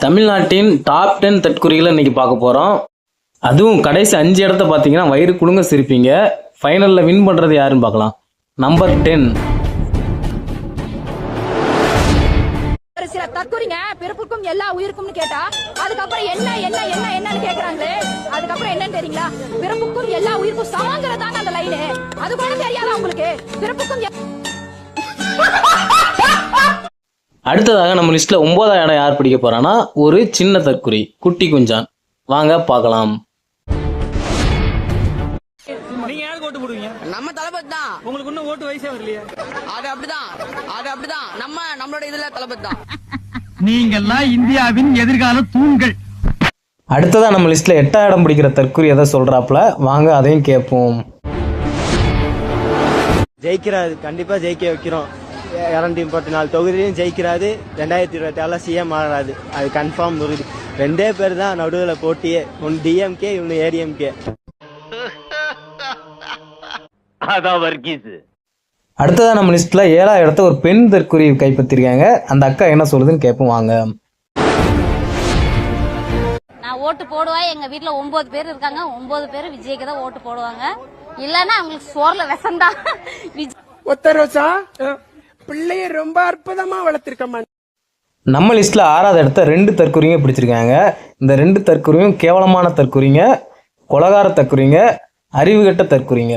தமிழ்நாட்டின் டாப் 10 தற்குறிகளை இன்னைக்கு பார்க்க போகிறோம். அதுவும் கடைசி 5 இடத்த பார்த்தீங்கன்னா வயிறு குலுங்க சிரிப்பீங்க. ஃபைனலில் வின் பண்ணுறது யாருன்னு பார்க்கலாம். நம்பர் 10. சில தற்குறிங்க பிறப்புக்கும் எல்லா உயிருக்கும்னு கேட்டா அதுக்கப்புறம் என்னன்னு கேக்குறாங்களே. அதுக்கப்புறம் என்னன்னு தெரியுங்களா? பிறப்புக்கும் எல்லா உயிருக்கும் சமங்கிறதாங்க அந்த லைனு. அது கூட தெரியாதா உங்களுக்கு? பிறப்புக்கும் அடுத்ததாக நம்ம லிஸ்ட்ல 9ஆம் இடம் யார் பிடிக்க போறான்னா ஒரு சின்ன தற்குறி, குட்டி குஞ்சான். வாங்க பார்க்கலாம். நீங்க யாருக்கு ஓட்டு போடுவீங்க? நம்ம தளபதி தான். உங்களுக்கு இன்னும் ஓட்டு வயசே வரலையா? அது அப்படிதான் நம்மளோட இதுல தளபதி தான். நீங்கெல்லாம் இந்தியாவின் எதிர்கால தூண்கள். அடுத்ததா நம்ம லிஸ்ட்ல 8ஆம் இடம் பிடிக்கிற தற்குறி எதை சொல்றாப்ல, வாங்க அதையும் கேட்போம். ஜெயிக்கிறாரு, கண்டிப்பா ஜெயிக்க வைக்கிறோம். 234 தொகுதியிலையும் ஜெயிக்கிறாரு. 2026 சிஎம் ஆகிறாரு, அது கன்ஃபார்ம் உறுதி. 2 பேர் தான் நடுவில் போட்டியே, ஒன்று டிஎம்கே இன்னும் ஏடிஎம்கே. அடுத்ததா நம்ம லிஸ்ட்ல 7ஆம் இடத்த ஒரு பெண் தற்குறி கைப்பற்றிருக்காங்க. அந்த அக்கா என்ன சொல்லுதுன்னு கேட்போம் வாங்க. நான் ஓட்டு போடுவேன். எங்க வீட்டுல 9 பேர் இருக்காங்க. 9 பேர் விஜய்க்கு தான் ஓட்டு போடுவாங்க. இல்லன்னா அவங்களுக்கு சோர்ல விஷம்தான். ஒத்தரோசா பிள்ளைய ரொம்ப அற்புதமா வளர்த்திருக்கமா. நம்ம லிஸ்ட்ல 6ஆவது இடத்த 2 தற்குறிங்க பிடிச்சிருக்காங்க. இந்த 2 தற்குறியும் கேவலமான தற்குறிங்க, கொலகார தற்குறிங்க, அறிவுகட்ட தற்குறிங்க.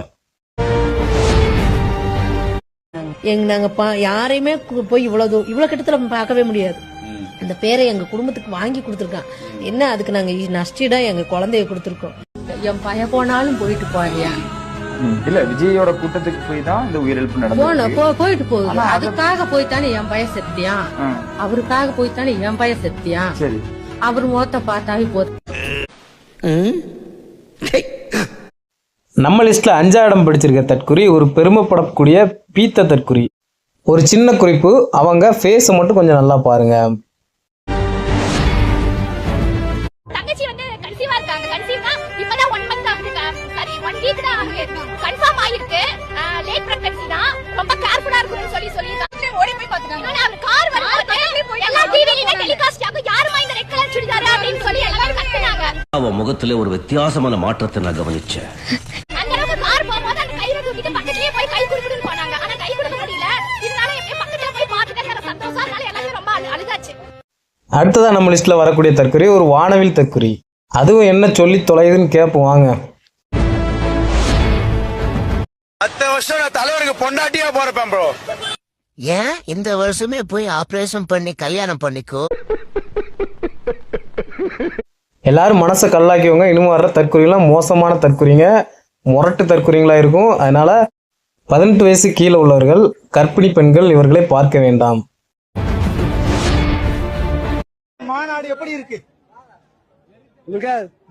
நாங்க யாரையுமே போய் இவ்வளவு கிட்டத்துல பார்க்கவே முடியாது. அந்த பேரை எங்க குடும்பத்துக்கு வாங்கி கொடுத்துருக்கான். என்ன அதுக்கு நாங்க நஷ்டிடா எங்க குழந்தைய கொடுத்துருக்கோம். என் பய போனாலும் போயிட்டு போறியா? இல்ல, விஜயோட கூட்டத்துக்கு போய் தான் இந்த உயிரிழப்பு நடந்தது. போயிட்டு போகுது. அதுக்காக போய்த்தானே என் பய செத்தியா? அவருக்காக போய்த்தானே என் பய செத்தியா? சரி, அவர் முகத்தை பார்த்தாவே போதும். நம்ம லிஸ்ட்ல 5ஆம் இடம் பிடிச்சிருக்க தற்குறி ஒரு பெருமைப்படக்கூடிய பீத்த தற்குறி. ஒரு சின்ன குறிப்பு, அவங்க ஃபேஸ் மட்டும் கொஞ்சம் நல்லா பாருங்க. தங்கச்சி வந்து கன்சீவா இருக்காங்க. கன்சீவ்னா இப்பதான் 1 மந்த் ஆகுது. சரி 1 வீக் தான் ஆகுது. கன்ஃபார்ம் ஆயிருக்கு. லேட் பிரெக்னன்சி தான். ரொம்ப கேர்ஃபுல்லா இருக்கணும்னு சொல்லி ஓடி போய் பாத்துட்டாங்க. அவர் கார் வந்து எல்லா டிவிலயும் டெலிகாஸ்ட் ஆகும். யாருமா இந்த ரெட் கலர் சுடிதார் அப்படினு சொல்லி எல்லாரும் கத்துனாங்க. அவ முகத்துல ஒரு வித்தியாசமான மாற்றத்தை நான் கவனிச்சேன். அந்த அளவுக்கு கார் போகும்போது அந்த கையில தூக்கிட்டு பக்கத்துலயே போய் கை குடுக்குன்னு போனாங்க. ஆனா கை கொடுக்க முடியல. இதனால எப்ப பக்கத்துல போய் பார்த்துட்டே சந்தோஷம். அதனால எல்லாரும் ரொம்ப அழுதாச்சு. அடுத்ததா நம்ம லிஸ்ட்ல வரக்கூடிய தற்குறி ஒரு வானவில் தற்குறி. அதுவும் என்ன சொல்லி தொலையுதுன்னு கேட்போம் வாங்க. அடுத்த வருஷம் நான் தலைவருக்கு பொண்டாட்டியா போறப்பேன் ப்ரோ. ஏன் இந்த வருஷமே போய் ஆபரேஷன் பண்ணி கல்யாணம் பண்ணிக்கோ. எல்லாரும் மனசை கல்லாக்கிவங்க. இன்னும் வர்ற தற்குறிலாம் மோசமான தற்குறிங்க, முரட்டு தற்குறிங்களா இருக்கும். அதனால 18 வயசு கீழே உள்ளவர்கள், கர்ப்பிணி பெண்கள் இவர்களை பார்க்க வேண்டாம். மாநாடு எப்படி இருக்கு?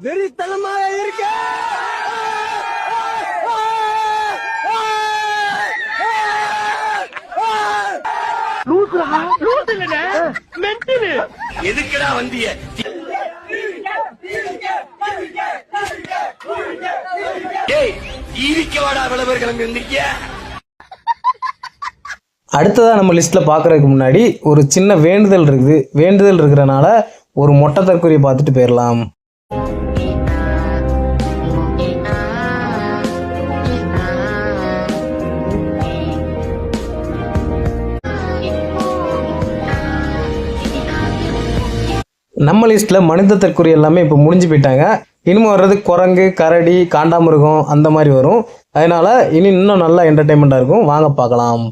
வெறித்தனமாக இருக்கு. எதுக்குடா வந்திய? கிளம்பி வந்திருக்கிய. அடுத்ததா நம்ம லிஸ்ட்ல பாக்குறதுக்கு முன்னாடி ஒரு சின்ன வேண்டுதல் இருக்குது. வேண்டுதல் இருக்கிறனால ஒரு மொட்டை தற்குறியை பார்த்துட்டு போயிடலாம். நம்ம லிஸ்ட்ல மனித தற்குறி எல்லாமே இப்போ முடிஞ்சு போயிட்டாங்க. இனிமே வர்றது குரங்கு, கரடி, காண்டாமிருகம் அந்த மாதிரி வரும். அதனால இன்னும் நல்லா என்டர்டைன்மெண்டா இருக்கும். வாங்க பார்க்கலாம்.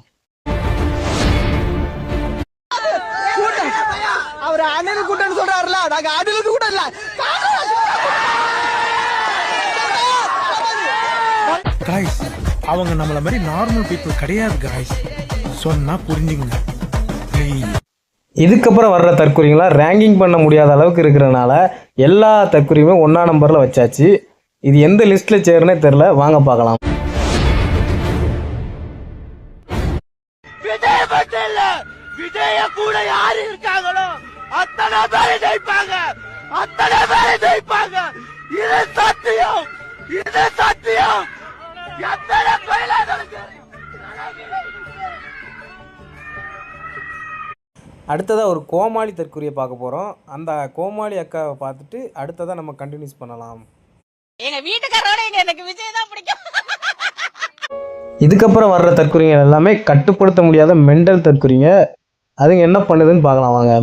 அவர் அண்ணனு கூட்டம் சொல்றாருல, நாங்க அண்ணனுக்கு கூட்டம் இல்ல. காய்ஸ், அவங்க நம்மள மாதிரி நார்மல் பீப்புள் கிடையாது காய்ஸ். சொன்னா புரிஞ்சுங்க. இதுக்கப்புறம் வர்ற தற்குறிங்களா ரேங்கிங் பண்ண முடியாத அளவுக்கு இருக்கிறனால எல்லா தற்குறியுமே 1ஆம் நம்பர்ல வச்சாச்சு. இது எந்த லிஸ்ட்ல சேருனே தெரியல. வாங்க பார்க்கலாம். விஜய் மட்டும் இல்ல, விஜய கூட யாரு இருக்காங்களோ அத்தனை பேரை ஜெயிப்பாங்க. இது சத்தியம். எத்தனை கோயில்களுக்கு அடுத்ததாக ஒரு கோமாளி தற்குறியை பார்க்க போகிறோம். அந்த கோமாளி அக்காவை பார்த்துட்டு அடுத்ததாக நம்ம கண்டினியூஸ் பண்ணலாம். எங்க வீட்டுக்காரோட எனக்கு விஜய் தான் பிடிக்கும். இதுக்கப்புறம் வர்ற தற்குறிங்க எல்லாமே கட்டுப்படுத்த முடியாத மெண்டல் தற்குறிங்க. அதுங்க என்ன பண்ணுதுன்னு பார்க்கலாம் வாங்க.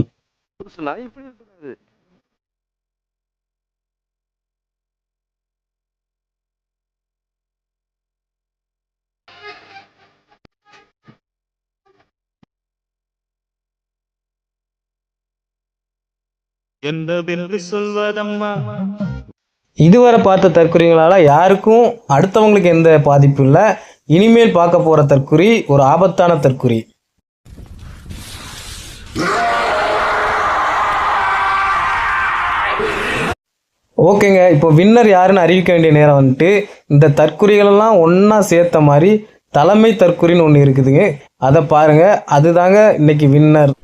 என்னவென்று சொல்வதம்மா. இதுவரை பார்த்த தற்குறிகளால யாருக்கும் அடுத்தவங்களுக்கு எந்த பாதிப்பும் இல்லை. இனிமேல் பார்க்க போற தற்குறி ஒரு ஆபத்தான தற்குறி. ஓகேங்க, இப்போ வின்னர் யாருன்னு அறிவிக்க வேண்டிய நேரம் வந்துட்டு. இந்த தற்குறிகளெல்லாம் ஒன்றா சேர்த்த மாதிரி தலைமை தற்குறின்னு ஒன்று இருக்குதுங்க. அதை பாருங்க, அதுதாங்க இன்னைக்கு வின்னர்.